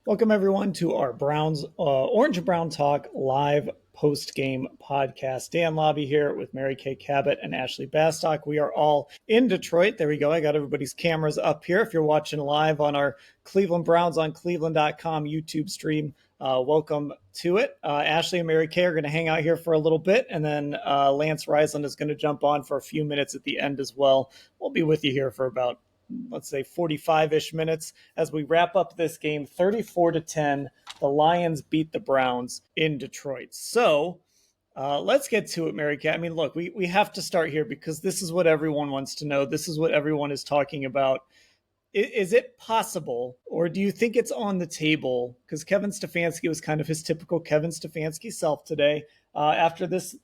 Welcome everyone to our Browns Orange and Brown Talk live post-game podcast. Dan Labbe here with Kay Cabot and Ashley Bastock. We are all in Detroit. There we go. I got everybody's cameras up here. If you're watching live on our Cleveland Browns on cleveland.com YouTube stream, welcome to it. Ashley and Kay are going to hang out here for a little bit, and then Lance Reisland is going to jump on for a few minutes at the end as well. We'll be with you here for about, let's say, 45-ish minutes as we wrap up this game. 34-10, the Lions beat the Browns in Detroit. So let's get to it, Mary Kat. I mean, look, we have to start here because this is what everyone wants to know. This is what everyone is talking about. Is it possible, or do you think it's on the table? Because Kevin Stefanski was kind of his typical Kevin Stefanski self today. After this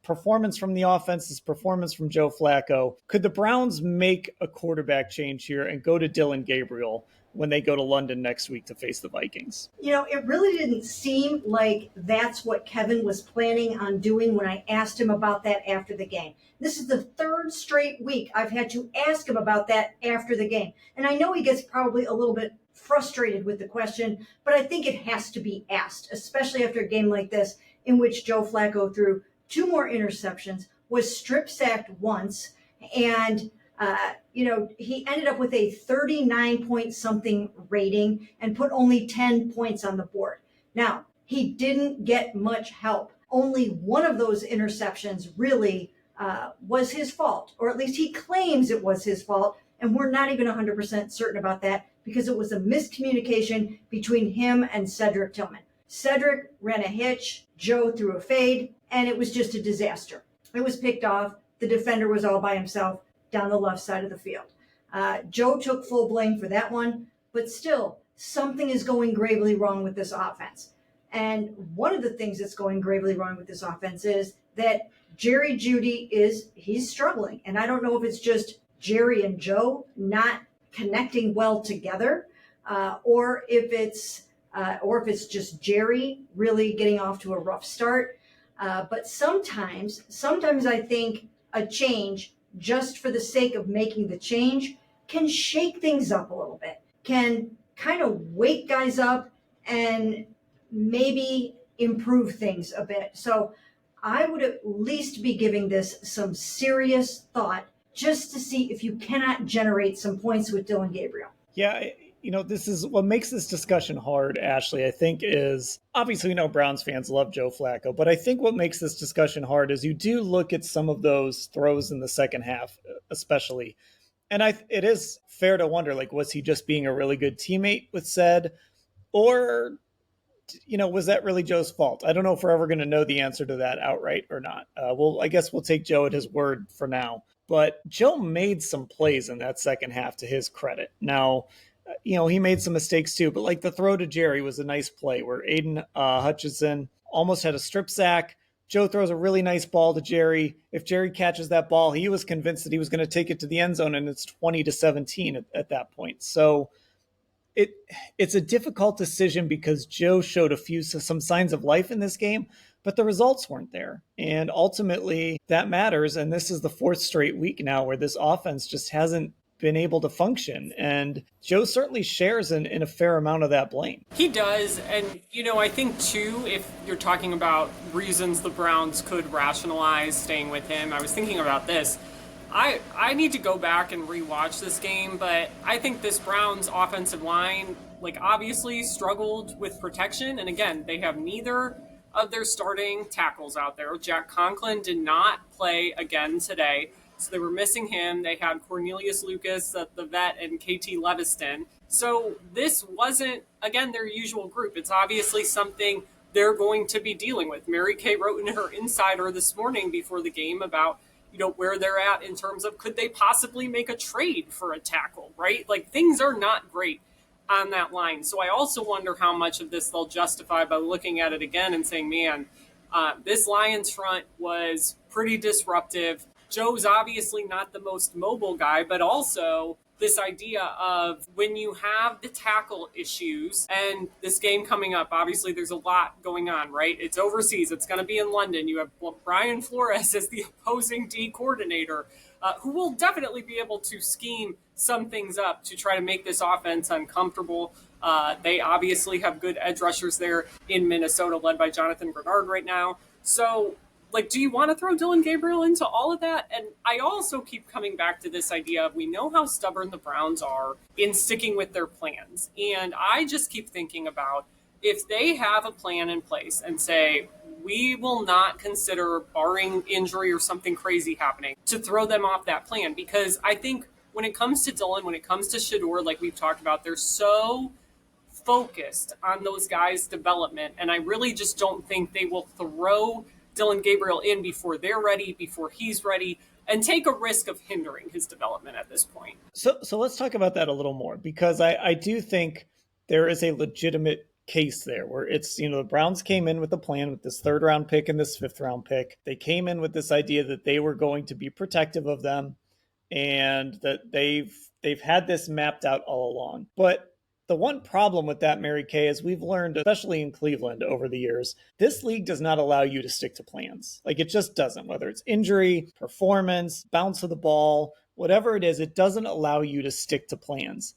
performance from the offense, this performance from Joe Flacco, could the Browns make a quarterback change here and go to Dillon Gabriel when they go to London next week to face the Vikings? It really didn't seem like that's what Kevin was planning on doing when I asked him about that after the game. This is the third straight week I've had to ask him about that after the game. And I know he gets probably a little bit frustrated with the question, but I think it has to be asked, especially after a game like this in which Joe Flacco threw two more interceptions, was strip sacked once, and he ended up with a 39 point something rating and put only 10 points on the board. Now, he didn't get much help. Only one of those interceptions really was his fault, or at least he claims it was his fault, and we're not even 100% certain about that because it was a miscommunication between him and Cedric Tillman. Cedric ran a hitch, Joe threw a fade, and it was just a disaster. It was picked off. The defender was all by himself down the left side of the field. Joe took full blame for that one, but still, something is going gravely wrong with this offense. And one of the things that's going gravely wrong with this offense is that Jerry Jeudy he's struggling. And I don't know if it's just Jerry and Joe not connecting well together, or if it's just Jerry really getting off to a rough start. But sometimes I think a change, just for the sake of making the change, can shake things up a little bit, can kind of wake guys up and maybe improve things a bit. So I would at least be giving this some serious thought just to see if you cannot generate some points with Dylan Gabriel. Yeah, this is what makes this discussion hard, Ashley, I think, is obviously, Browns fans love Joe Flacco, but I think what makes this discussion hard is you do look at some of those throws in the second half, especially. And it is fair to wonder, was he just being a really good teammate with Ced, or, was that really Joe's fault? I don't know if we're ever going to know the answer to that outright or not. I guess we'll take Joe at his word for now. But Joe made some plays in that second half to his credit. Now, he made some mistakes too, but the throw to Jerry was a nice play where Aiden Hutchinson almost had a strip sack. Joe throws a really nice ball to Jerry. If Jerry catches that ball, he was convinced that he was going to take it to the end zone, and it's 20-17 at that point. So it's a difficult decision because Joe showed some signs of life in this game, but the results weren't there. And ultimately, that matters. And this is the fourth straight week now where this offense just hasn't been able to function. And Joe certainly shares in a fair amount of that blame. He does. And, I think, too, if you're talking about reasons the Browns could rationalize staying with him, I was thinking about this. I need to go back and rewatch this game, but I think this Browns offensive line, obviously struggled with protection. And again, they have neither of their starting tackles out there. Jack Conklin did not play again today, so they were missing him. They had Cornelius Lucas, the vet, and KT Leviston. So this wasn't, again, their usual group. It's obviously something they're going to be dealing with. Mary Kay wrote in her Insider this morning before the game about where they're at in terms of could they possibly make a trade for a tackle, right? Things are not great on that line. So I also wonder how much of this they'll justify by looking at it again and saying, man, this Lions front was pretty disruptive. Joe's obviously not the most mobile guy, but also this idea of when you have the tackle issues and this game coming up, obviously there's a lot going on, right? It's overseas. It's going to be in London. You have Brian Flores as the opposing D coordinator, who will definitely be able to scheme some things up to try to make this offense uncomfortable. They obviously have good edge rushers there in Minnesota, led by Jonathan Grenard right now. So, like, do you want to throw Dylan Gabriel into all of that? And I also keep coming back to this idea of we know how stubborn the Browns are in sticking with their plans. And I just keep thinking about if they have a plan in place and say, we will not consider, barring injury or something crazy happening, to throw them off that plan. Because I think when it comes to Dylan, when it comes to Shedeur, like we've talked about, they're so focused on those guys' development. And I really just don't think they will throw Dylan Gabriel in before they're ready, before he's ready, and take a risk of hindering his development at this point. So let's talk about that a little more, because I do think there is a legitimate case there where it's, the Browns came in with a plan with this 3rd round pick and this 5th round pick. They came in with this idea that they were going to be protective of them and that they've had this mapped out all along. But the one problem with that, Mary Kay, is we've learned, especially in Cleveland over the years, this league does not allow you to stick to plans. Like, it just doesn't. Whether it's injury, performance, bounce of the ball, whatever it is, it doesn't allow you to stick to plans.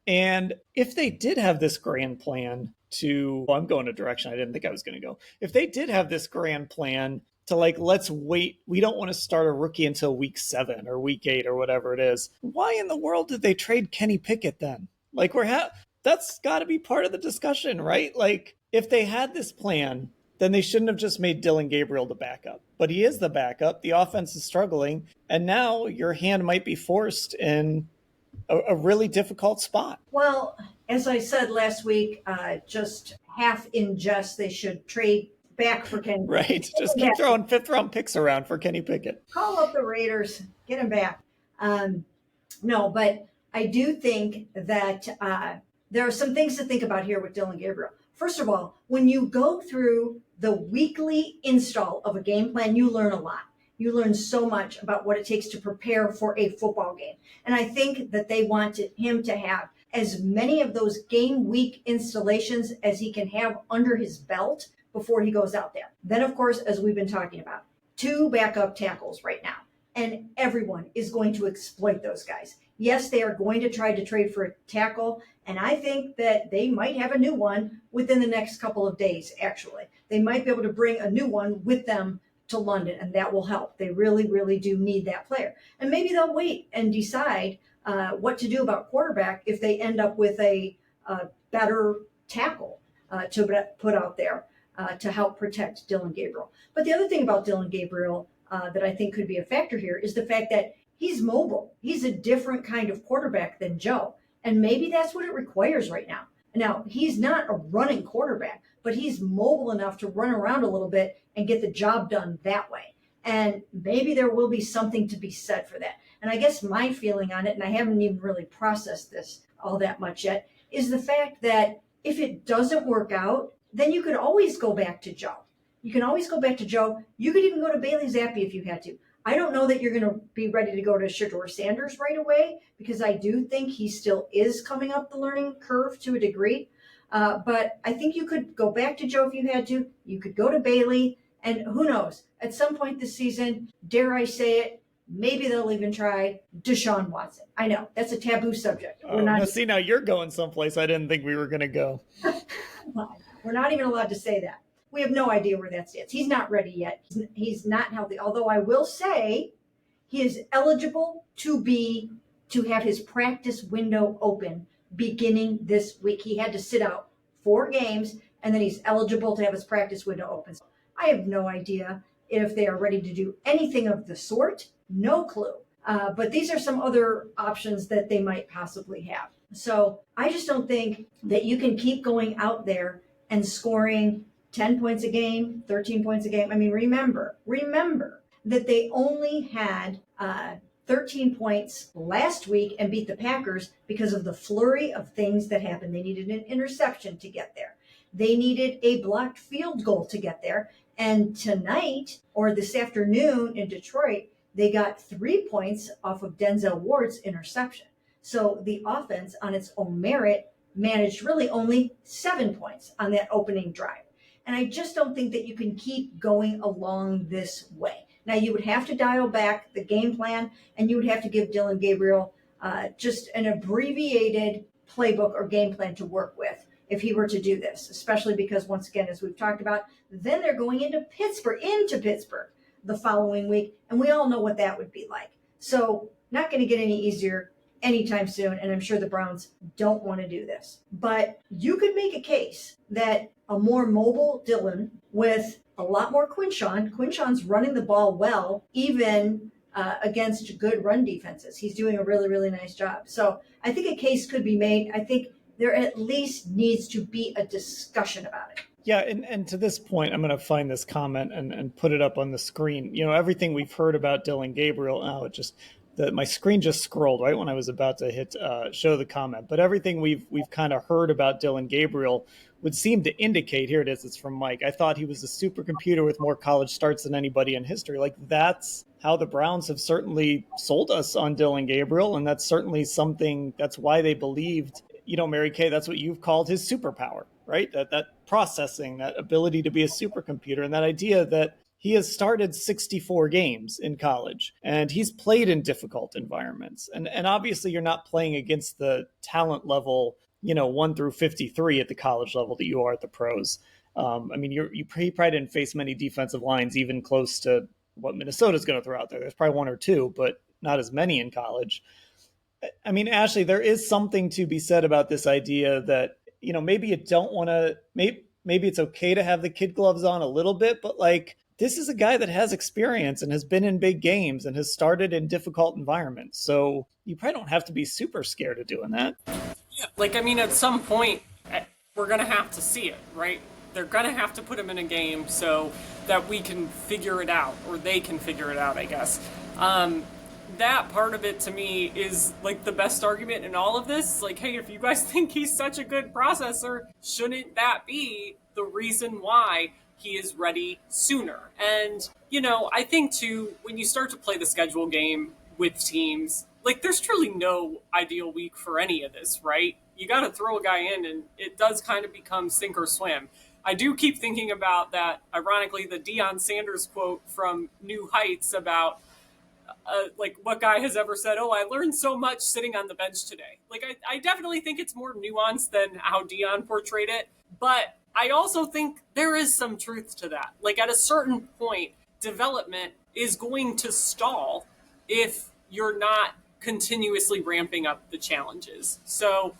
And if they did have this grand plan I'm going a direction I didn't think I was going to go. If they did have this grand plan to, like, let's wait, we don't want to start a rookie until week 7 or week 8 or whatever it is, why in the world did they trade Kenny Pickett then? Like, that's got to be part of the discussion, right? Like, if they had this plan, then they shouldn't have just made Dylan Gabriel the backup. But he is the backup. The offense is struggling. And now your hand might be forced in a really difficult spot. Well, as I said last week, just half in jest, they should trade back for Kenny. Right. Just keep throwing 5th round picks around for Kenny Pickett. Call up the Raiders, get him back. No, but I do think that there are some things to think about here with Dylan Gabriel. First of all, when you go through the weekly install of a game plan, you learn a lot. You learn so much about what it takes to prepare for a football game. And I think that they wanted him to have as many of those game week installations as he can have under his belt before he goes out there. Then, of course, as we've been talking about, 2 backup tackles right now. And everyone is going to exploit those guys. Yes, they are going to try to trade for a tackle. And I think that they might have a new one within the next couple of days, actually. They might be able to bring a new one with them to London, and that will help. They really, really do need that player. And maybe they'll wait and decide what to do about quarterback if they end up with a better tackle to put out there to help protect Dylan Gabriel. But the other thing about Dylan Gabriel that I think could be a factor here is the fact that he's mobile. He's a different kind of quarterback than Joe. And maybe that's what it requires right now. Now, he's not a running quarterback, but he's mobile enough to run around a little bit and get the job done that way. And maybe there will be something to be said for that. And I guess my feeling on it, and I haven't even really processed this all that much yet, is the fact that if it doesn't work out, then you could always go back to Joe. You can always go back to Joe. You could even go to Bailey Zappi if you had to. I don't know that you're going to be ready to go to Shedeur Sanders right away, because I do think he still is coming up the learning curve to a degree. But I think you could go back to Joe if you had to. You could go to Bailey. And who knows, at some point this season, dare I say it, maybe they'll even try Deshaun Watson. I know, that's a taboo subject. Now you're going someplace I didn't think we were going to go. We're not even allowed to say that. We have no idea where that stands. He's not ready yet. He's not healthy. Although I will say he is eligible to have his practice window open beginning this week. He had to sit out 4 games, and then he's eligible to have his practice window open. So I have no idea if they are ready to do anything of the sort. No clue. But these are some other options that they might possibly have. So I just don't think that you can keep going out there and scoring 10 points a game, 13 points a game. I mean, remember that they only had 13 points last week and beat the Packers because of the flurry of things that happened. They needed an interception to get there. They needed a blocked field goal to get there. And tonight, or this afternoon in Detroit, they got 3 points off of Denzel Ward's interception. So the offense, on its own merit, managed really only 7 points on that opening drive. And I just don't think that you can keep going along this way. Now, you would have to dial back the game plan, and you would have to give Dylan Gabriel just an abbreviated playbook or game plan to work with if he were to do this, especially because, once again, as we've talked about, then they're going into Pittsburgh the following week, and we all know what that would be like. So not going to get any easier anytime soon, and I'm sure the Browns don't want to do this. But you could make a case that a more mobile Dillon with a lot more Quinshon's running the ball well, even against good run defenses. He's doing a really, really nice job. So I think a case could be made. I think there at least needs to be a discussion about it. Yeah, and to this point, I'm going to find this comment and put it up on the screen. You know, everything we've heard about Dylan Gabriel, my screen just scrolled right when I was about to hit show the comment. But everything we've kind of heard about Dylan Gabriel would seem to indicate, here it is, it's from Mike, I thought he was a supercomputer with more college starts than anybody in history. Like, that's how the Browns have certainly sold us on Dylan Gabriel, and that's certainly something, that's why they believed, you know, Mary Kay, that's what you've called his superpower, right? That processing, that ability to be a supercomputer, and that idea that he has started 64 games in college, and he's played in difficult environments. And obviously you're not playing against the talent level, you know, 1 through 53 at the college level that you are at the pros. I mean, you probably didn't face many defensive lines even close to what Minnesota's going to throw out there. There's probably 1 or 2, but not as many in college. I mean, Ashley, there is something to be said about this idea that, you know, maybe you don't want to, maybe it's okay to have the kid gloves on a little bit, but like, this is a guy that has experience and has been in big games and has started in difficult environments. So you probably don't have to be super scared of doing that. Yeah, like, I mean, at some point, we're going to have to see it, right? They're going to have to put him in a game so that we can figure it out, or they can figure it out, I guess. That part of it to me is like the best argument in all of this. Like, hey, if you guys think he's such a good processor, shouldn't that be the reason why he is ready sooner? And, you know, I think too, when you start to play the schedule game with teams, like, there's truly no ideal week for any of this, right? You got to throw a guy in, and it does kind of become sink or swim. I do keep thinking about that, ironically, the Deion Sanders quote from New Heights about, like, what guy has ever said, oh, I learned so much sitting on the bench today. Like, I definitely think it's more nuanced than how Deion portrayed it, but I also think there is some truth to that. Like, at a certain point, development is going to stall if you're not continuously ramping up the challenges. So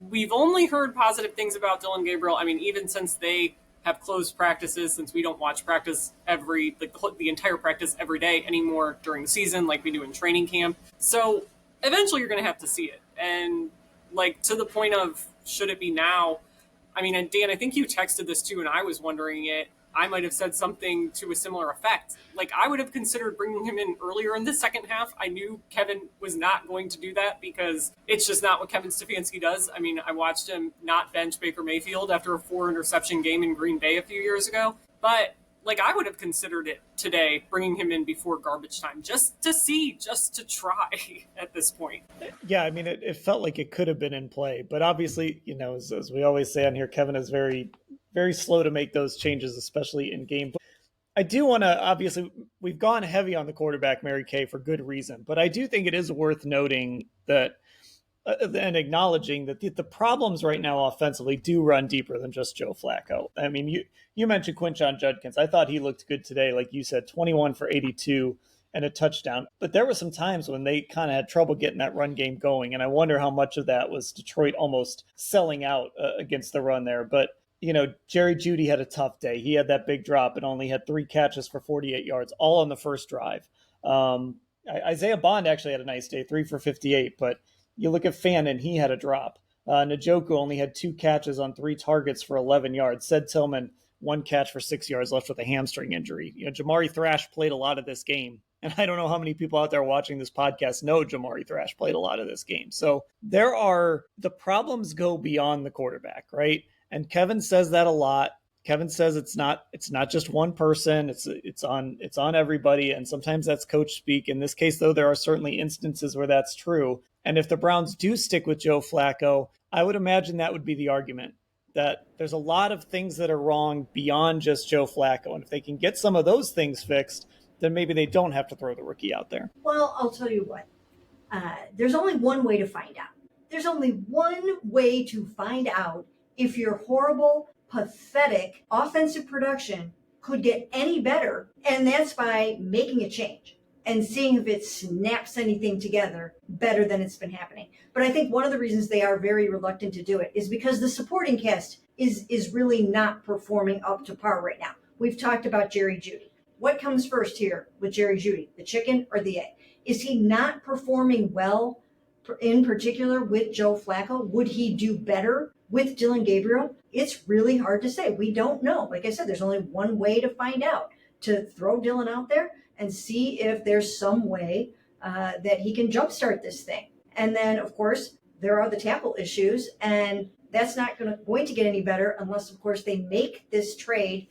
we've only heard positive things about Dylan Gabriel. I mean, even since they have closed practices, since we don't watch practice the entire practice every day anymore during the season like we do in training camp. So eventually you're going to have to see it. And, like, to the point of, should it be now? I mean, and Dan, I think you texted this too, and I was wondering it. I might have said something to a similar effect. Like, I would have considered bringing him in earlier in the second half. I knew Kevin was not going to do that because it's just not what Kevin Stefanski does. I mean, I watched him not bench Baker Mayfield after a 4-interception game in Green Bay a few years ago. But, like, I would have considered it today, bringing him in before garbage time, just to try at this point. Yeah, I mean, it felt like it could have been in play. But obviously, you know, as we always say on here, Kevin is very, very slow to make those changes, especially in game. I do want to, obviously, we've gone heavy on the quarterback, Mary Kay, for good reason. But I do think it is worth noting that and acknowledging that the problems right now offensively do run deeper than just Joe Flacco. I mean, you mentioned Quinshon Judkins. I thought he looked good today, like you said, 21 for 82 and a touchdown. But there were some times when they kind of had trouble getting that run game going, and I wonder how much of that was Detroit almost selling out against the run there. But, you know, Jerry Jeudy had a tough day. He had that big drop and only had 3 catches for 48 yards, all on the first drive. Isaiah Bond actually had a nice day, 3 for 58, but you look at Fannin, he had a drop. Njoku only had 2 catches on 3 targets for 11 yards. Said Tillman, 1 catch for 6 yards, left with a hamstring injury. You know, Jamari Thrash played a lot of this game. And I don't know how many people out there watching this podcast know Jamari Thrash played a lot of this game. So the problems go beyond the quarterback, right? And Kevin says that a lot. Kevin says it's not just one person. It's on everybody. And sometimes that's coach speak. In this case, though, there are certainly instances where that's true. And if the Browns do stick with Joe Flacco, I would imagine that would be the argument, that there's a lot of things that are wrong beyond just Joe Flacco. And if they can get some of those things fixed, then maybe they don't have to throw the rookie out there. Well, I'll tell you what. There's only one way to find out. There's only one way to find out if your horrible, pathetic offensive production could get any better, and that's by making a change and seeing if it snaps anything together better than it's been happening. But I think one of the reasons they are very reluctant to do it is because the supporting cast is really not performing up to par right now. We've talked about Jerry Jeudy. What comes first here with Jerry Jeudy, the chicken or the egg? Is he not performing well, in particular with Joe Flacco? Would he do better with Dylan Gabriel? It's really hard to say. We don't know. Like I said, there's only one way to find out, to throw Dylan out there and see if there's some way that he can jumpstart this thing. And then, of course, there are the tackle issues, and that's not going to get any better unless, of course, they make this trade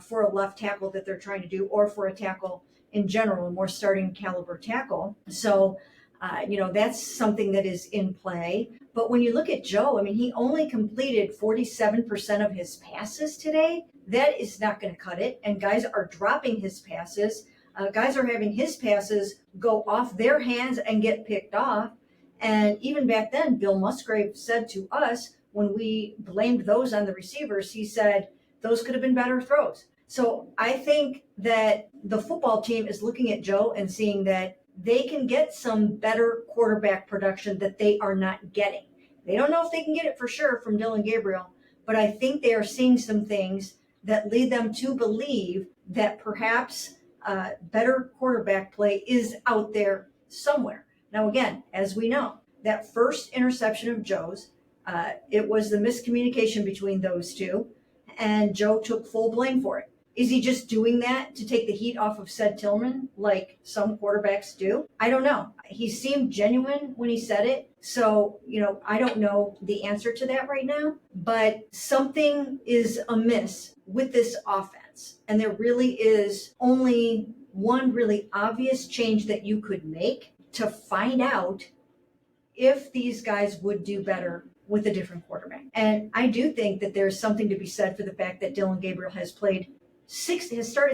for a left tackle that they're trying to do, or for a tackle in general, a more starting caliber tackle. So, that's something that is in play. But when you look at Joe, I mean, he only completed 47% of his passes today. That is not going to cut it. And guys are dropping his passes. Guys are having his passes go off their hands and get picked off. And even back then, Bill Musgrave said to us, when we blamed those on the receivers, he said, those could have been better throws. So I think that the football team is looking at Joe and seeing that they can get some better quarterback production that they are not getting. They don't know if they can get it for sure from Dillon Gabriel, but I think they are seeing some things that lead them to believe that perhaps better quarterback play is out there somewhere. Now, again, as we know, that first interception of Joe's, it was the miscommunication between those two, and Joe took full blame for it. Is he just doing that to take the heat off of said Tillman like some quarterbacks do? I don't know. He seemed genuine when he said it. So, I don't know the answer to that right now, but something is amiss with this offense. And there really is only one really obvious change that you could make to find out if these guys would do better with a different quarterback. And I do think that there's something to be said for the fact that Dylan Gabriel has started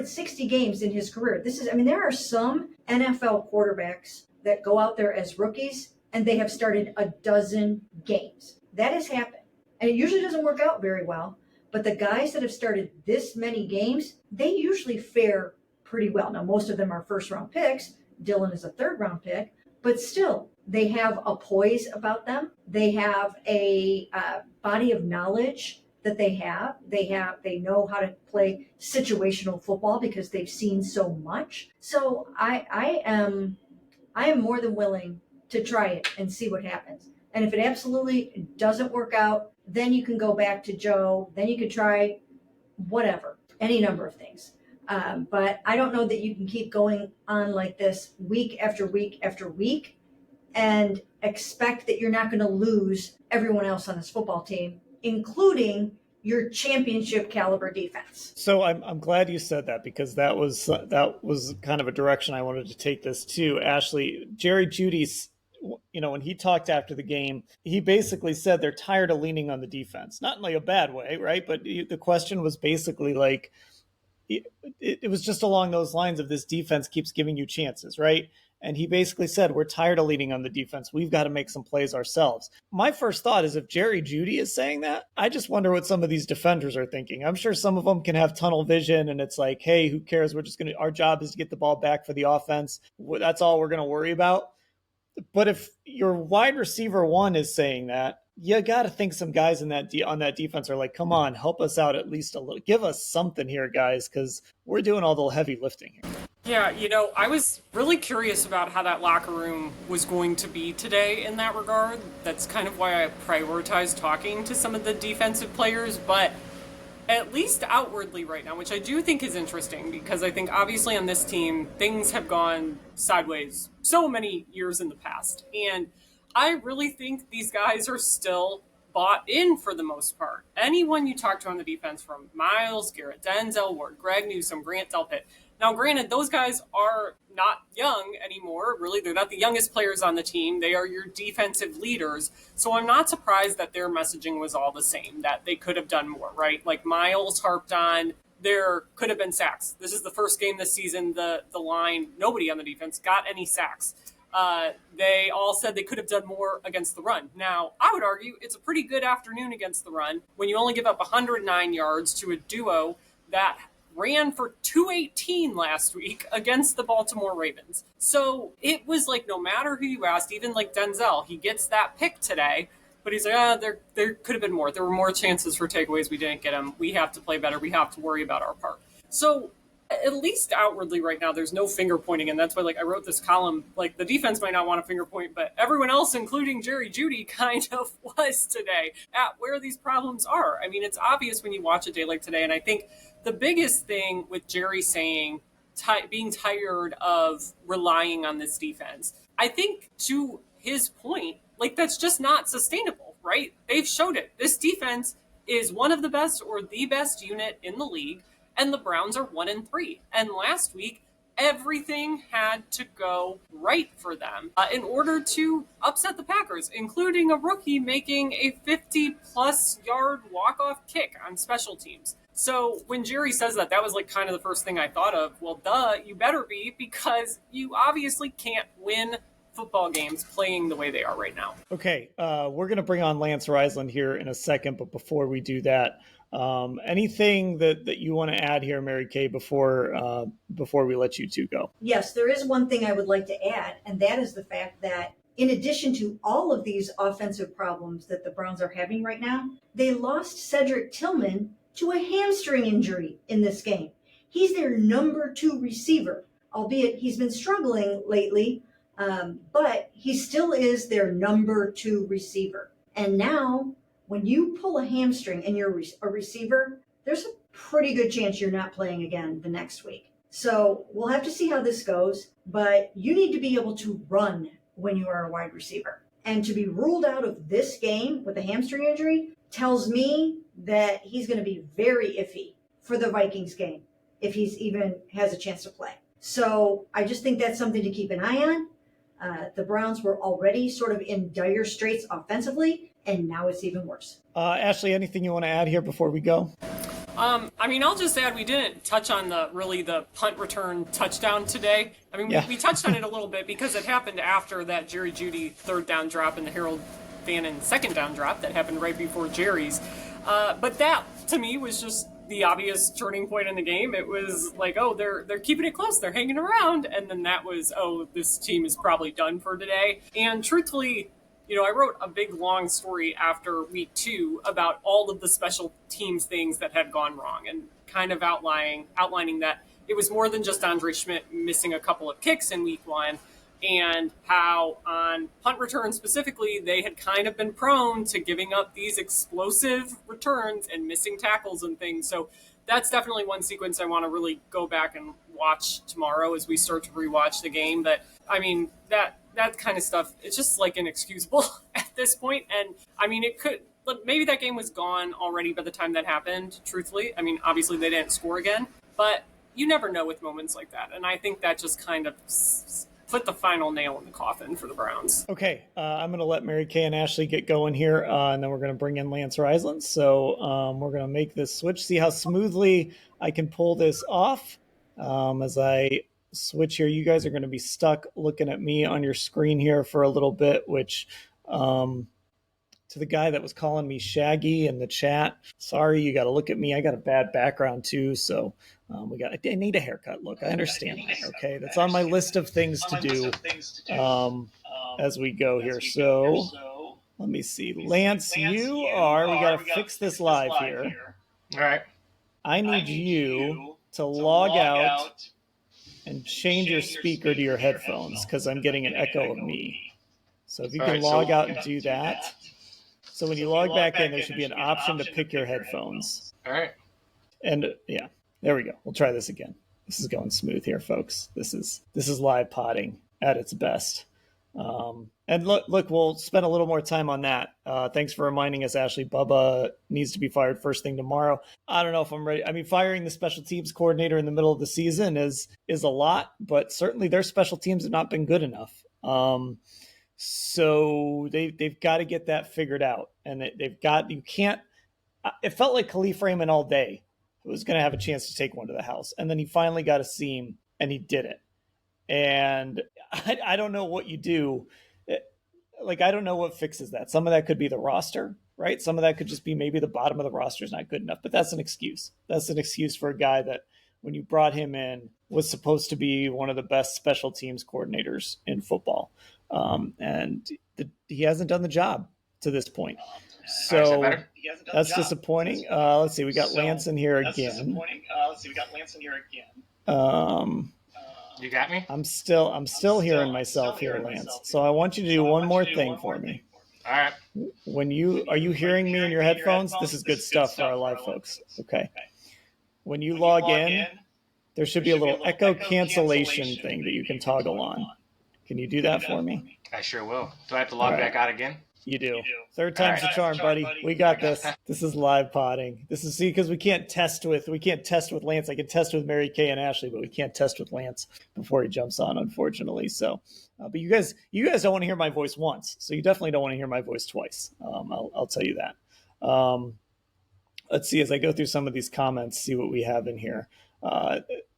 60 games in his career. There are some NFL quarterbacks that go out there as rookies and they have started a dozen games. That has happened. And it usually doesn't work out very well. But the guys that have started this many games, they usually fare pretty well. Now, most of them are first-round picks. Dylan is a third-round pick. But still, they have a poise about them. They have a body of knowledge that they have. They know how to play situational football because they've seen so much. So I am more than willing to try it and see what happens. And if it absolutely doesn't work out, then you can go back to Joe. Then you could try whatever, any number of things. But I don't know that you can keep going on like this week after week after week and expect that you're not going to lose everyone else on this football team, including your championship caliber defense. So I'm glad you said that, because that was kind of a direction I wanted to take this too. Ashley, Jerry Jeudy's, when he talked after the game, he basically said they're tired of leaning on the defense, not in like a bad way, right? But the question was basically like, it was just along those lines of, this defense keeps giving you chances, right? And he basically said, we're tired of leaning on the defense. We've got to make some plays ourselves. My first thought is, if Jerry Jeudy is saying that, I just wonder what some of these defenders are thinking. I'm sure some of them can have tunnel vision and it's like, hey, who cares? Our job is to get the ball back for the offense. That's all we're going to worry about. But if your wide receiver one is saying that, you got to think some guys on that defense are like, come on, help us out at least a little. Give us something here, guys, because we're doing all the heavy lifting here. Yeah, I was really curious about how that locker room was going to be today in that regard. That's kind of why I prioritized talking to some of the defensive players, but at least outwardly right now, which I do think is interesting, because I think obviously on this team, things have gone sideways so many years in the past. And I really think these guys are still bought in for the most part. Anyone you talk to on the defense, from Miles, Garrett, Denzel Ward, Greg Newsome, Grant Delpit. Now, granted, those guys are not young anymore. Really, they're not the youngest players on the team. They are your defensive leaders. So I'm not surprised that their messaging was all the same, that they could have done more, right? Like Miles harped on, there could have been sacks. This is the first game this season, the line, nobody on the defense got any sacks. They all said they could have done more against the run. Now, I would argue it's a pretty good afternoon against the run when you only give up 109 yards to a duo that ran for 218 last week against the Baltimore Ravens. So it was like no matter who you asked, even like Denzel, he gets that pick today. But he's like, there could have been more. There were more chances for takeaways. We didn't get them. We have to play better. We have to worry about our part. So at least outwardly right now, there's no finger pointing. And that's why, like, I wrote this column, like, the defense might not want to finger point, but everyone else, including Jerry Jeudy, kind of was today at where these problems are. I mean, it's obvious when you watch a day like today. And I think the biggest thing with Jerry saying being tired of relying on this defense, I think to his point, like, that's just not sustainable, right? They've showed it. This defense is one of the best or the best unit in the league, and the Browns are 1-3. And last week, everything had to go right for them in order to upset the Packers, including a rookie making a 50-plus yard walk-off kick on special teams. So when Jerry says that, that was like kind of the first thing I thought of. Well, duh, you better be, because you obviously can't win football games playing the way they are right now. Okay, we're going to bring on Lance Reisland here in a second, but before we do that, anything that you want to add here, Mary Kay, before we let you two go? Yes, there is one thing I would like to add, and that is the fact that in addition to all of these offensive problems that the Browns are having right now, they lost Cedric Tillman to a hamstring injury in this game. He's their number 2 receiver, albeit he's been struggling lately, but he still is their number 2 receiver. And now, when you pull a hamstring and you're a receiver, there's a pretty good chance you're not playing again the next week. So we'll have to see how this goes, but you need to be able to run when you are a wide receiver. And to be ruled out of this game with a hamstring injury tells me that he's going to be very iffy for the Vikings game if he's even has a chance to play. So I just think that's something to keep an eye on. The Browns were already sort of in dire straits offensively, and now it's even worse. Ashley, anything you want to add here before we go? I mean, I'll just add we didn't touch on the punt return touchdown today. I mean, we touched on it a little bit because it happened after that Jerry Jeudy 3rd down drop and the Harold Fannin 2nd down drop that happened right before Jerry's. But that, to me, was just the obvious turning point in the game. It was like, oh, they're keeping it close. They're hanging around. And then that was, oh, this team is probably done for today. And truthfully, you know, I wrote a big, long story after week 2 about all of the special teams things that had gone wrong and kind of outlining that it was more than just Andre Schmidt missing a couple of kicks in week 1, and how on punt returns specifically, they had kind of been prone to giving up these explosive returns and missing tackles and things. So that's definitely one sequence I want to really go back and watch tomorrow as we start to rewatch the game. But I mean, that kind of stuff, it's just like inexcusable at this point. And I mean, maybe that game was gone already by the time that happened, truthfully. I mean, obviously they didn't score again, but you never know with moments like that. And I think that just kind of put the final nail in the coffin for the Browns. Okay, I'm going to let Mary Kay and Ashley get going here, and then we're going to bring in Lance Reisland. So we're going to make this switch, see how smoothly I can pull this off. As I switch here, you guys are going to be stuck looking at me on your screen here for a little bit, which to the guy that was calling me Shaggy in the chat, sorry, you got to look at me. I got a bad background too, so I need a haircut. Look, I understand. Okay, that's on my list of things to do as we go here. So let me see. Lance, we got to fix this live here. All right. I need you to log out and change your speaker to your headphones because I'm getting an echo of me. So if you can log out and do that. So when you log back in, there should be an option to pick your headphones. All right. And yeah, there we go. We'll try this again. This is going smooth here, folks. This is live potting at its best. And look, we'll spend a little more time on that. Thanks for reminding us, Ashley. Bubba needs to be fired first thing tomorrow. I don't know if I'm ready. I mean, firing the special teams coordinator in the middle of the season is a lot, but certainly their special teams have not been good enough. So they've got to get that figured out. And it felt like Khalif Raymond all day was going to have a chance to take one to the house. And then he finally got a seam and he did it. And I don't know what you do. Like, I don't know what fixes that. Some of that could be the roster, right? Some of that could just be maybe the bottom of the roster is not good enough, but that's an excuse. That's an excuse for a guy that when you brought him in was supposed to be one of the best special teams coordinators in football. And he hasn't done the job to this point. So that's disappointing. Let's see. We got Lance in here again. You got me? I'm still hearing myself here, Lance. So I want you to do one more thing for me. All right. Are you hearing me in your headphones? This is good stuff for our live folks. Okay. When you log in, there should be a little echo cancellation thing that you can toggle on. Can you do that for me? I sure will. Do I have to log back out again? You do. Third time's the charm, buddy. We got this. This is live potting. This is because we can't test with Lance. I can test with Mary Kay and Ashley, but we can't test with Lance before he jumps on, unfortunately. So, but you guys don't want to hear my voice once, so you definitely don't want to hear my voice twice. I'll tell you that. Let's see as I go through some of these comments, see what we have in here.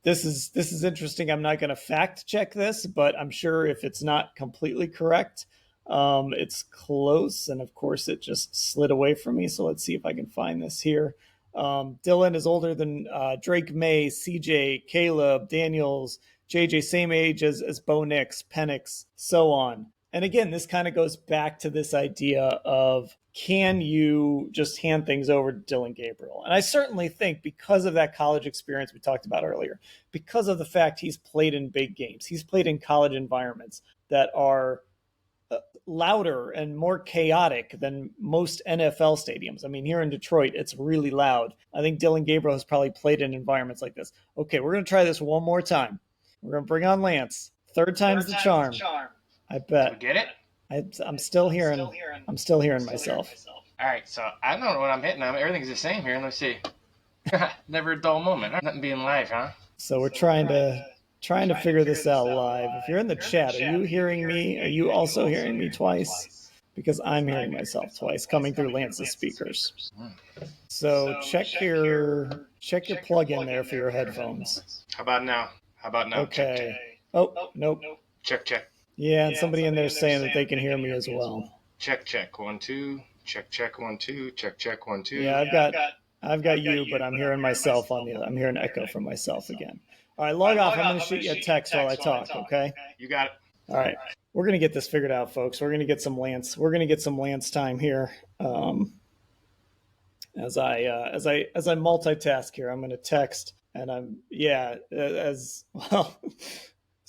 This is interesting. I'm not going to fact check this, but I'm sure if it's not completely correct, it's close. And of course, it just slid away from me. So let's see if I can find this here. Dylan is older than Drake May, CJ, Caleb, Daniels, JJ, same age as Bo Nix, Penix, so on. And again, this kind of goes back to this idea of, can you just hand things over to Dylan Gabriel? And I certainly think because of that college experience we talked about earlier, because of the fact he's played in big games, he's played in college environments that are louder and more chaotic than most NFL stadiums. I mean, here in Detroit, it's really loud. I think Dylan Gabriel has probably played in environments like this. Okay, we're going to try this one more time. We're going to bring on Lance. Third time's the charm. I bet. We get it? I'm still hearing myself. All right, so I don't know what I'm hitting. Everything's the same here. Let's see. Never a dull moment. Nothing being live, huh? So we're trying to figure this out live. If you're in the chat, are you hearing me? Are you also hearing me twice? Because I'm hearing myself twice coming through Lance's speakers. So check your plug-in there for your headphones. How about now? Okay. Oh, nope. Check. Yeah, and somebody in there saying that they can hear me as well. Check. 1 2. Check 1 2. Check 1 2. Yeah, I've got you, but I'm hearing myself on the other. I'm hearing echo from myself again. All right, log off. I'm going to shoot you a text while I talk, okay? You got it. All right. We're going to get this figured out, folks. We're going to get some Lance. We're going to get some Lance time here. As I multitask here, I'm going to text, and as well.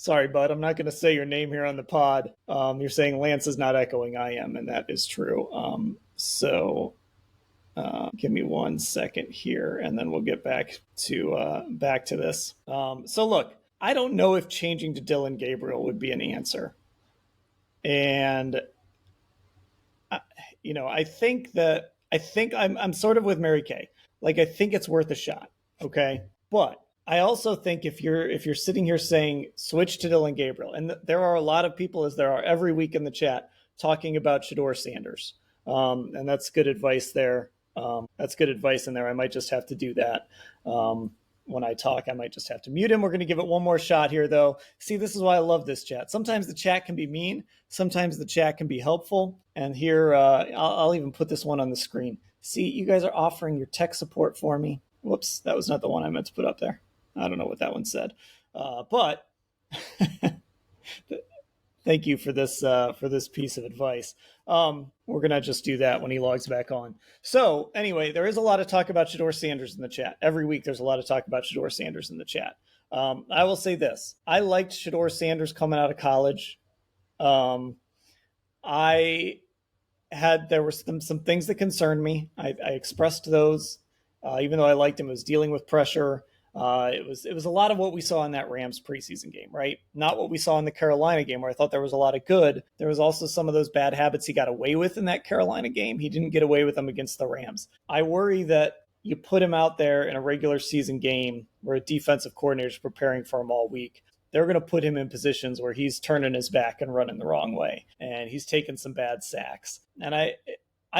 Sorry, bud. I'm not going to say your name here on the pod. You're saying Lance is not echoing. I am, and that is true. Give me 1 second here, and then we'll get back to this. So look, I don't know if changing to Dylan Gabriel would be an answer, and I think I'm sort of with Mary Kay. Like, I think it's worth a shot. Okay, but I also think if you're sitting here saying switch to Dylan Gabriel, and there are a lot of people, as there are every week in the chat, talking about Shedeur Sanders, and that's good advice there. That's good advice in there. I might just have to do that. When I talk, I might just have to mute him. We're going to give it one more shot here, though. See, this is why I love this chat. Sometimes the chat can be mean. Sometimes the chat can be helpful. And here, I'll even put this one on the screen. See, you guys are offering your tech support for me. Whoops, that was not the one I meant to put up there. I don't know what that one said. But thank you for this piece of advice. We're going to just do that when he logs back on. So anyway, there is a lot of talk about Shedeur Sanders in the chat. Every week there's a lot of talk about Shedeur Sanders in the chat. I will say this. I liked Shedeur Sanders coming out of college. There were some things that concerned me. I expressed those. Even though I liked him, it was dealing with pressure. It was a lot of what we saw in that Rams preseason game, right? Not what we saw in the Carolina game, where I thought there was a lot of good. There was also some of those bad habits he got away with in that Carolina game. He didn't get away with them against the Rams. I worry that you put him out there in a regular season game where a defensive coordinator is preparing for him all week. They're going to put him in positions where he's turning his back and running the wrong way, and he's taking some bad sacks. And I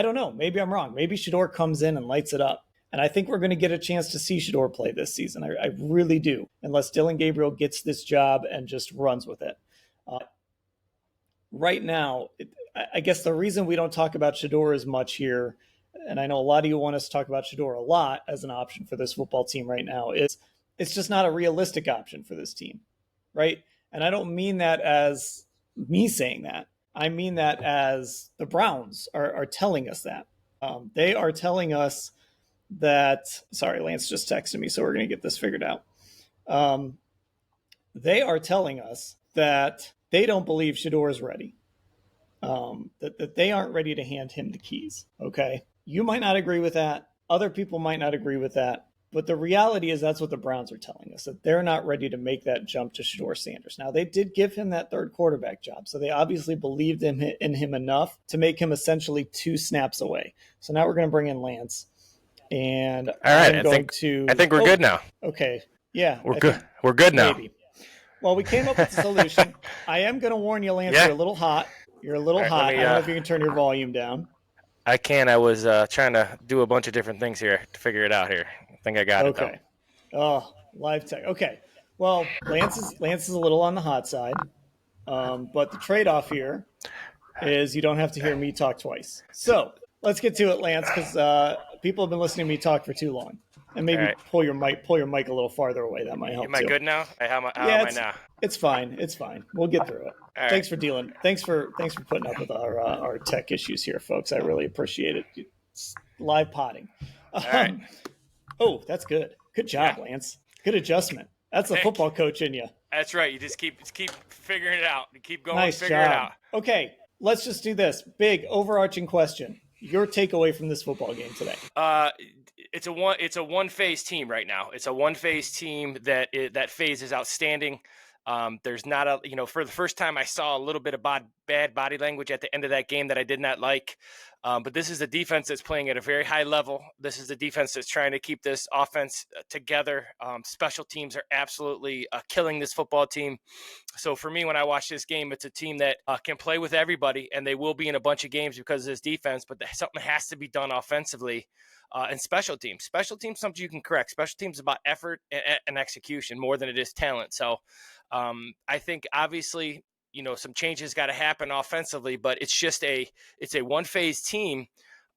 don't know. Maybe I'm wrong. Maybe Shedeur comes in and lights it up. And I think we're going to get a chance to see Shedeur play this season. I really do, unless Dylan Gabriel gets this job and just runs with it. right now, I guess the reason we don't talk about Shador as much here, and I know a lot of you want us to talk about Shador a lot as an option for this football team right now, is it's just not a realistic option for this team, right? And I don't mean that as me saying that. I mean that as the Browns are telling us that. They are telling us that, sorry, Lance just texted me, so we're going to get this figured out. They are telling us that they don't believe Shador is ready, that they aren't ready to hand him the keys, okay? You might not agree with that. Other people might not agree with that. But the reality is that's what the Browns are telling us, that they're not ready to make that jump to Shador Sanders. Now, they did give him that third quarterback job, so they obviously believed in him enough to make him essentially 2 snaps away. So now we're going to bring in Lance. And all right, I think we're good now. Okay. Yeah. We're good. We're good now. Maybe. Well, we came up with a solution. I am going to warn you, Lance, you're a little hot. You're a little hot. I don't know if you can turn your volume down. I can. I was trying to do a bunch of different things here to figure it out here. I think I got it, though. Okay. Oh, live tech. Okay. Well, Lance is a little on the hot side. But the trade-off here is you don't have to hear me talk twice. So let's get to it, Lance, because people have been listening to me talk for too long. And maybe pull your mic a little farther away. That might help. Am I good now? How am I now? It's fine. It's fine. We'll get through it. Right. Thanks for dealing. Thanks for putting up with our tech issues here, folks. I really appreciate it. It's live potting. Right. Oh, that's good. Good job, Lance. Good adjustment. That's the football coach in you. That's right. You just keep figuring it out. You keep going. Nice figure job. it out. Okay, let's just do this. Big overarching question. Your takeaway from this football game today? It's a one-phase team right now. It's a one-phase team that phase is outstanding. There's not for the first time I saw a little bit of bad body language at the end of that game that I did not like. But this is a defense that's playing at a very high level. This is a defense that's trying to keep this offense together. Special teams are absolutely killing this football team. So for me, when I watch this game, it's a team that can play with everybody, and they will be in a bunch of games because of this defense. But something has to be done offensively. And special teams, something you can correct. Special teams is about effort and execution more than it is talent. So I think obviously, some changes got to happen offensively, but it's a one-phase team,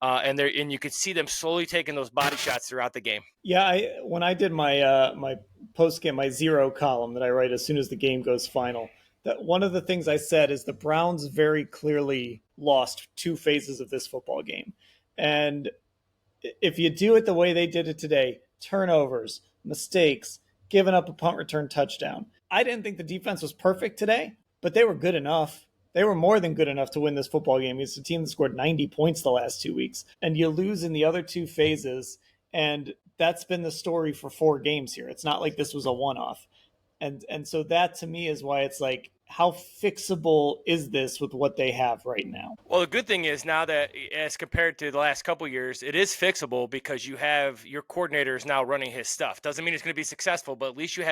and you could see them slowly taking those body shots throughout the game. Yeah, when I did my my post-game, my 0 column that I write as soon as the game goes final, that one of the things I said is the Browns very clearly lost 2 phases of this football game. And if you do it the way they did it today, turnovers, mistakes, giving up a punt return touchdown. I didn't think the defense was perfect today, but they were good enough. They were more than good enough to win this football game. It's a team that scored 90 points the last 2 weeks, and you lose in the other 2 phases, and that's been the story for 4 games here. It's not like this was a one-off. And so that to me is why it's like, how fixable is this with what they have right now? Well, the good thing is now that as compared to the last couple of years, it is fixable because you have your coordinator is now running his stuff. Doesn't mean it's going to be successful, but at least you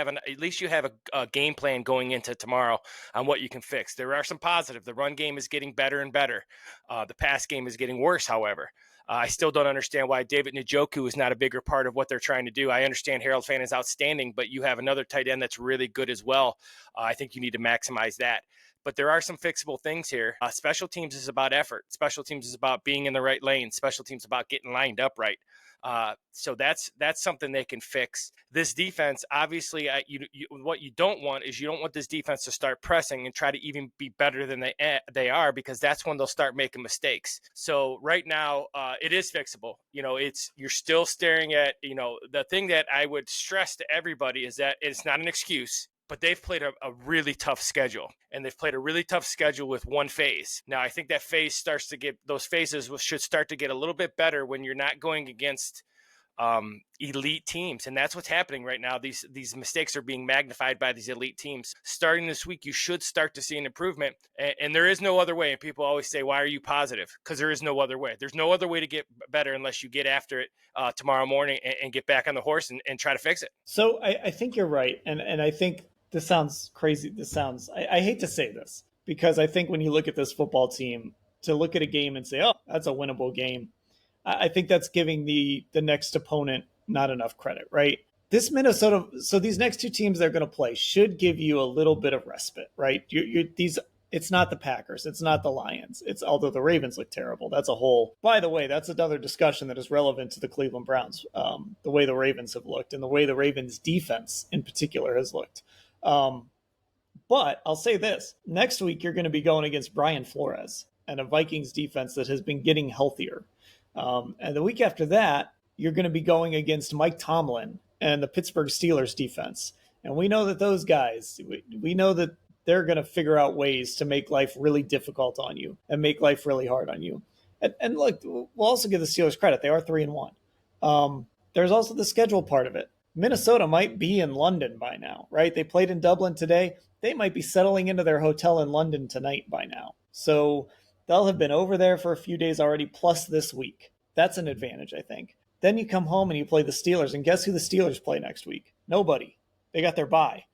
have a game plan going into tomorrow on what you can fix. There are some positive. The run game is getting better and better. The pass game is getting worse, however. I still don't understand why David Njoku is not a bigger part of what they're trying to do. I understand Harold Fan is outstanding, but you have another tight end that's really good as well. I think you need to maximize that. But there are some fixable things here. Special teams is about effort. Special teams is about being in the right lane. Special teams is about getting lined up right. So that's something they can fix. This defense, obviously, what you don't want is you don't want this defense to start pressing and try to even be better than they are, because that's when they'll start making mistakes. So right now, it is fixable. You're still staring at, the thing that I would stress to everybody is that it's not an excuse. But they've played a really tough schedule, and they've played a really tough schedule with one phase. Now, I think that those phases should start to get a little bit better when you're not going against elite teams. And that's what's happening right now. These mistakes are being magnified by these elite teams. Starting this week, you should start to see an improvement. And there is no other way. And people always say, why are you positive? Because there is no other way. There's no other way to get better unless you get after it tomorrow morning and get back on the horse and try to fix it. So I think you're right. And I think this sounds crazy. I hate to say this, because I think when you look at this football team, to look at a game and say, oh, that's a winnable game, I think that's giving the next opponent not enough credit, right? This Minnesota, so these next 2 teams they're going to play should give you a little bit of respite, right? These It's not the Packers. It's not the Lions. It's although the Ravens look terrible. That's a whole. By the way, that's another discussion that is relevant to the Cleveland Browns. The way the Ravens have looked and the way the Ravens defense in particular has looked. But I'll say this: next week you're going to be going against Brian Flores and a Vikings defense that has been getting healthier. And the week after that, you're going to be going against Mike Tomlin and the Pittsburgh Steelers defense. And we know that those guys, we know that they're going to figure out ways to make life really difficult on you and make life really hard on you. And look, we'll also give the Steelers credit. They are 3-1. There's also the schedule part of it. Minnesota might be in London by now, right? They played in Dublin today. They might be settling into their hotel in London tonight by now. So they'll have been over there for a few days already, plus this week. That's an advantage, I think. Then you come home and you play the Steelers, and guess who the Steelers play next week? Nobody. They got their bye.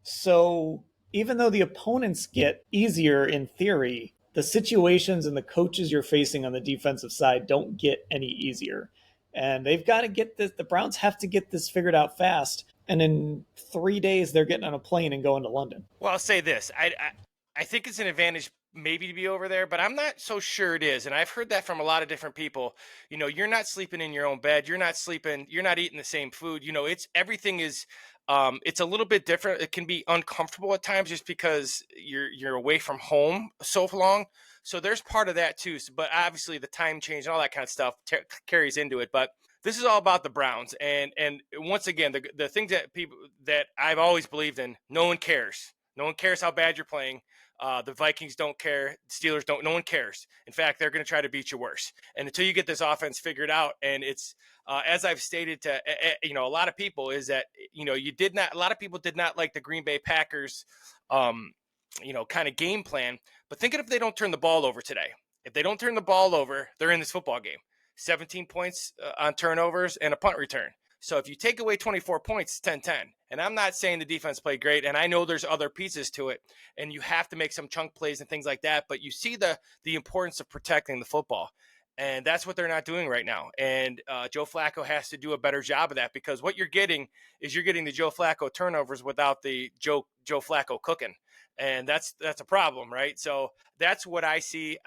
So even though the opponents get easier in theory, the situations and the coaches you're facing on the defensive side don't get any easier. And they've got to get this. The Browns have to get this figured out fast. And in 3 days, they're getting on a plane and going to London. Well, I'll say this. I think it's an advantage maybe to be over there, but I'm not so sure it is. And I've heard that from a lot of different people. You know, you're not sleeping in your own bed. You're not eating the same food. You know, everything is it's a little bit different. It can be uncomfortable at times just because you're away from home so long. So there's part of that too. But obviously the time change and all that kind of stuff carries into it. But this is all about the Browns. And once again, the things that I've always believed in, no one cares. No one cares how bad you're playing. The Vikings don't care. The Steelers don't. No one cares. In fact, they're going to try to beat you worse. And until you get this offense figured out, and it's as I've stated to a lot of people, is that a lot of people did not like the Green Bay Packers, kind of game plan. But think of if they don't turn the ball over today. If they don't turn the ball over, they're in this football game. 17 points on turnovers and a punt return. So if you take away 24 points, it's 10-10. And I'm not saying the defense played great, and I know there's other pieces to it, and you have to make some chunk plays and things like that, but you see the importance of protecting the football. And that's what they're not doing right now. And Joe Flacco has to do a better job of that, because what you're getting is the Joe Flacco turnovers without the Joe Flacco cooking. And that's a problem, right? So that's what I see.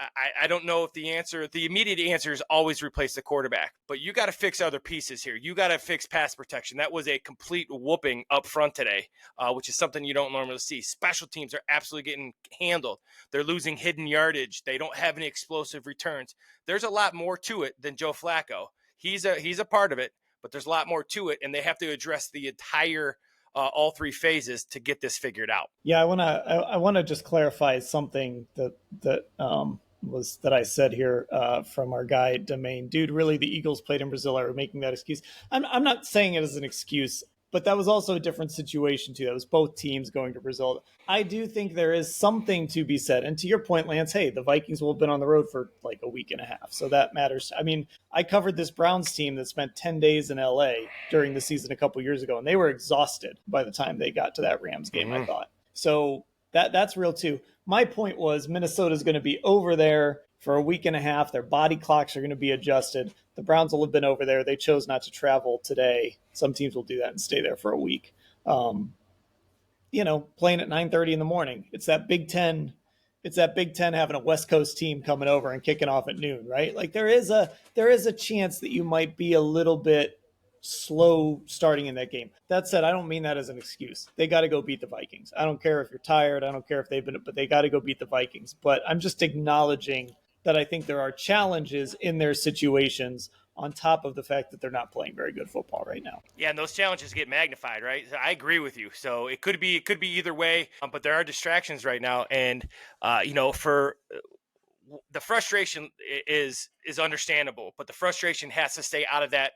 I don't know if the immediate answer is always replace the quarterback, but you got to fix other pieces here. You got to fix pass protection. That was a complete whooping up front today, which is something you don't normally see. Special teams are absolutely getting handled. They're losing hidden yardage. They don't have any explosive returns. There's a lot more to it than Joe Flacco. He's a part of it, but there's a lot more to it, and they have to address the entire all three phases to get this figured out. Yeah, I wanna just clarify something that I said here from our guy Domain. Dude, really, the Eagles played in Brazil. Are making that excuse? I'm not saying it as an excuse, but that was also a different situation too. That was both teams going to Brazil. I do think there is something to be said. And to your point, Lance, hey, the Vikings will have been on the road for like a week and a half. So that matters. I mean, I covered this Browns team that spent 10 days in LA during the season a couple years ago, and they were exhausted by the time they got to that Rams game, I thought. So that's real too. My point was Minnesota's going to be over there for a week and a half. Their body clocks are going to be adjusted. The Browns will have been over there. They chose not to travel today. Some teams will do that and stay there for a week. Playing at 9:30 in the morning. It's that Big Ten. It's that Big Ten having a West Coast team coming over and kicking off at noon, right? Like there is a chance that you might be a little bit slow starting in that game. That said, I don't mean that as an excuse. They got to go beat the Vikings. I don't care if you're tired. I don't care if but they got to go beat the Vikings. But I'm just acknowledging that I think there are challenges in their situations on top of the fact that they're not playing very good football right now. Yeah, and those challenges get magnified, right? I agree with you. So it could be either way, but there are distractions right now. And, for the frustration is understandable, but the frustration has to stay out of that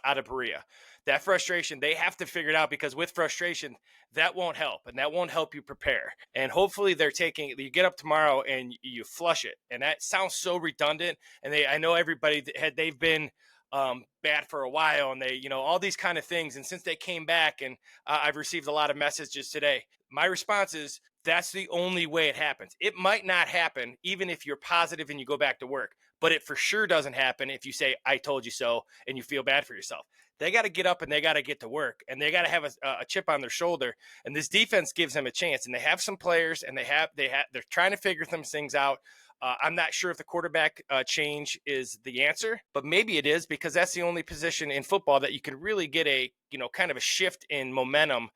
out of Berea. That frustration, they have to figure it out, because with frustration, that won't help, and that won't help you prepare. And hopefully you get up tomorrow and you flush it. And that sounds so redundant. And I know everybody they've been bad for a while, and they, all these kind of things. And since they came back, and I've received a lot of messages today, my response is that's the only way it happens. It might not happen even if you're positive and you go back to work, but it for sure doesn't happen if you say, I told you so, and you feel bad for yourself. they got to get up and they got to get to work, and they got to have a chip on their shoulder. And this defense gives them a chance. And they have some players, and they're trying to figure some things out. I'm not sure if the quarterback change is the answer, but maybe it is, because that's the only position in football that you can really get a kind of a shift in momentum,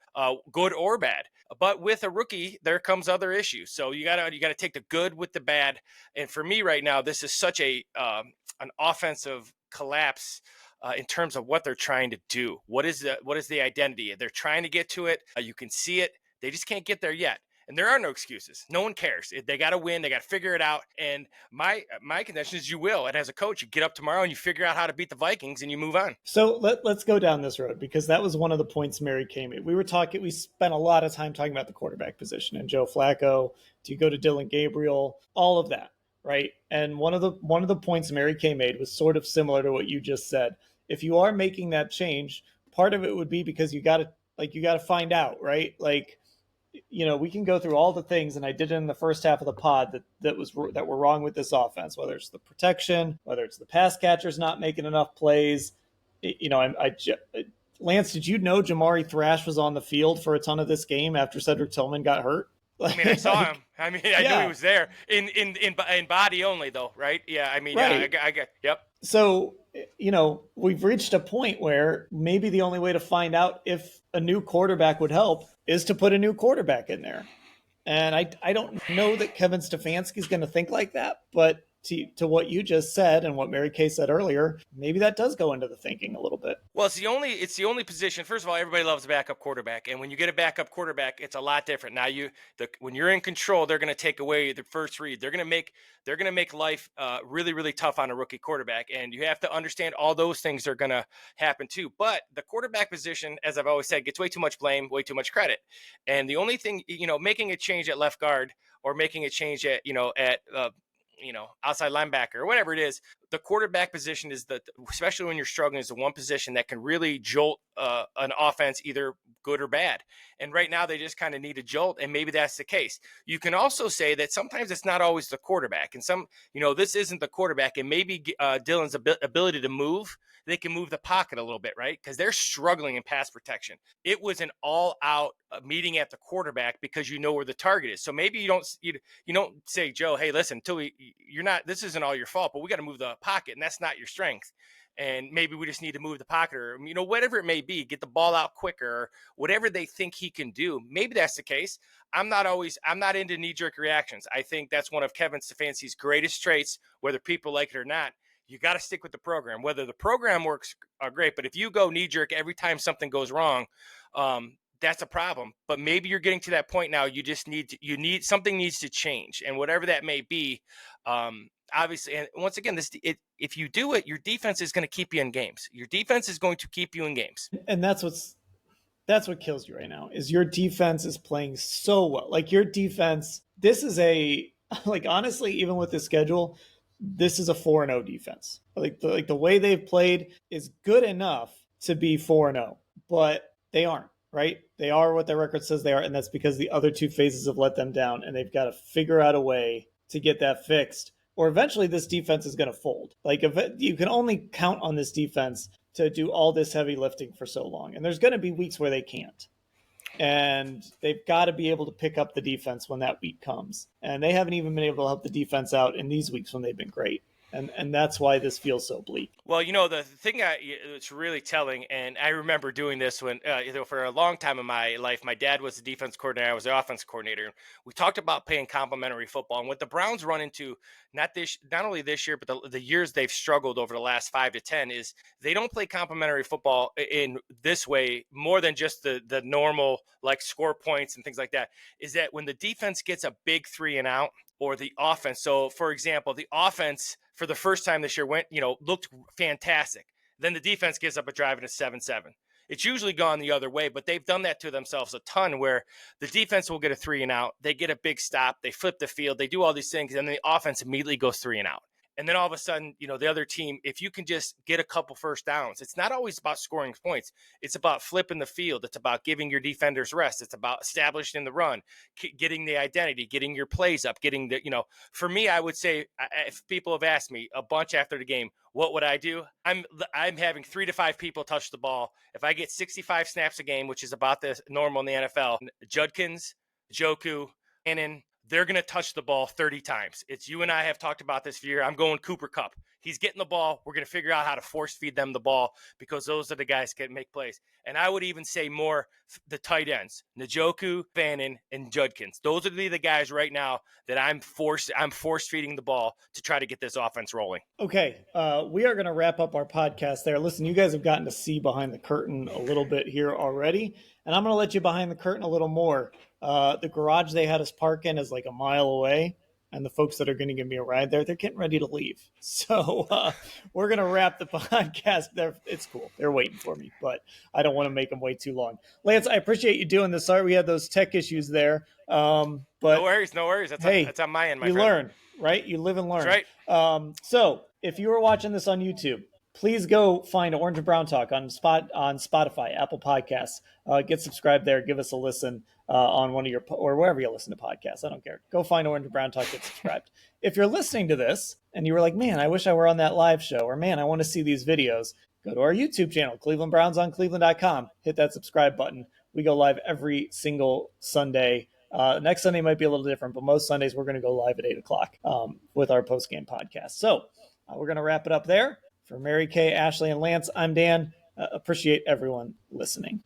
good or bad. But with a rookie, there comes other issues. So you gotta take the good with the bad. And for me right now, this is such an offensive collapse in terms of what they're trying to do. What is the identity? They're trying to get to it. You can see it. They just can't get there yet. And there are no excuses. No one cares. They got to win. They got to figure it out. And my contention is you will. And as a coach, you get up tomorrow and you figure out how to beat the Vikings and you move on. So let's go down this road, because that was one of the points Mary Kay made. We spent a lot of time talking about the quarterback position and Joe Flacco. Do you go to Dillon Gabriel? All of that, right? And one of the points Mary Kay made was sort of similar to what you just said. If you are making that change, part of it would be because you got to find out, right? Like, we can go through all the things, and I did it in the first half of the pod that were wrong with this offense, whether it's the protection, whether it's the pass catchers not making enough plays. Lance, did you know Jamari Thrash was on the field for a ton of this game after Cedric Tillman got hurt? I mean, I saw him. I mean, I knew he was there in body only, though, right? Yeah, I mean, right. I got, yep. So, we've reached a point where maybe the only way to find out if a new quarterback would help is to put a new quarterback in there. And I don't know that Kevin Stefanski is going to think like that, but to what you just said and what Mary Kay said earlier, maybe that does go into the thinking a little bit. Well, it's the only position. First of all, everybody loves a backup quarterback, and when you get a backup quarterback, it's a lot different. Now when you're in control, they're going to take away the first read. They're going to make life really, really tough on a rookie quarterback, and you have to understand all those things are going to happen too. But the quarterback position, as I've always said, gets way too much blame, way too much credit. And the only thing, making a change at left guard or making a change at outside linebacker or whatever it is, the quarterback position is especially when you're struggling, is the one position that can really jolt an offense, either good or bad. And right now they just kind of need a jolt, and maybe that's the case. You can also say that sometimes it's not always the quarterback, and this isn't the quarterback, and maybe Dillon's ability to move. They can move the pocket a little bit, right? Because they're struggling in pass protection. It was an all-out meeting at the quarterback because you know where the target is. So maybe you don't say, Joe, hey, listen, this isn't all your fault, but we got to move the pocket, and that's not your strength. And maybe we just need to move the pocket, or whatever it may be, get the ball out quicker, or whatever they think he can do. Maybe that's the case. I'm not into knee-jerk reactions. I think that's one of Kevin Stefanski's greatest traits, whether people like it or not. You got to stick with the program. Whether the program works, great, but if you go knee-jerk every time something goes wrong, that's a problem. But maybe you're getting to that point now. You just something needs to change, and whatever that may be. Obviously, and once again, if you do it, your defense is going to keep you in games. Your defense is going to keep you in games. And that's what kills you right now, is your defense is playing so well. Like, your defense, this is honestly, even with the schedule, this is a 4-0 defense. Like the way they've played is good enough to be 4-0, but they aren't, right? They are what their record says they are, and that's because the other two phases have let them down, and they've got to figure out a way to get that fixed, or eventually this defense is going to fold. Like, you can only count on this defense to do all this heavy lifting for so long, and there's going to be weeks where they can't. And they've got to be able to pick up the defense when that week comes. And they haven't even been able to help the defense out in these weeks when they've been great. And that's why this feels so bleak. Well, the thing it's really telling, and I remember doing this when, for a long time in my life, my dad was the defense coordinator, I was the offense coordinator. We talked about playing complementary football, and what the Browns run into, not only this year, but the years they've struggled over the last 5 to 10, is they don't play complementary football in this way more than just the normal, like, score points and things like that, is that when the defense gets a big 3 and out, or the offense. So, for example, the offense for the first time this year looked fantastic. Then the defense gives up a drive and a 7-7. It's usually gone the other way, but they've done that to themselves a ton, where the defense will get a 3 and out. They get a big stop. They flip the field. They do all these things, and then the offense immediately goes 3 and out. And then all of a sudden, the other team, if you can just get a couple first downs, it's not always about scoring points. It's about flipping the field. It's about giving your defenders rest. It's about establishing the run, getting the identity, getting your plays up, getting the, for me, I would say, if people have asked me a bunch after the game, what would I do? I'm having 3 to 5 people touch the ball. If I get 65 snaps a game, which is about the normal in the NFL, Judkins, Joku, Annan, they're going to touch the ball 30 times. It's you and I have talked about this for year. I'm going Cooper Kupp. He's getting the ball. We're going to figure out how to force feed them the ball because those are the guys that can make plays. And I would even say more the tight ends, Njoku, Bannon, and Judkins. Those are the guys right now that I'm force feeding the ball to try to get this offense rolling. Okay, we are going to wrap up our podcast there. Listen, you guys have gotten to see behind the curtain a little bit here already, and I'm going to let you behind the curtain a little more. The garage they had us park in is like a mile away, and the folks that are going to give me a ride there, they're getting ready to leave. So we're going to wrap the podcast there. It's cool. They're waiting for me, but I don't want to make them wait too long. Lance, I appreciate you doing this. Sorry we had those tech issues there. But no worries. That's on my end, my friend. You learn, right? You live and learn. That's right. So if you were watching this on YouTube, please go find Orange and Brown Talk on Spotify, Apple Podcasts. Get subscribed there. Give us a listen on one of your, or wherever you listen to podcasts. I don't care. Go find Orange and Brown Talk. Get subscribed. If you're listening to this and you were like, man, I wish I were on that live show, or man, I want to see these videos, go to our YouTube channel, Cleveland Browns on cleveland.com. Hit that subscribe button. We go live every single Sunday. Next Sunday might be a little different, but most Sundays we're going to go live at 8 o'clock with our postgame podcast. So we're going to wrap it up there. For Mary Kay, Ashley, and Lance, I'm Dan. Appreciate everyone listening.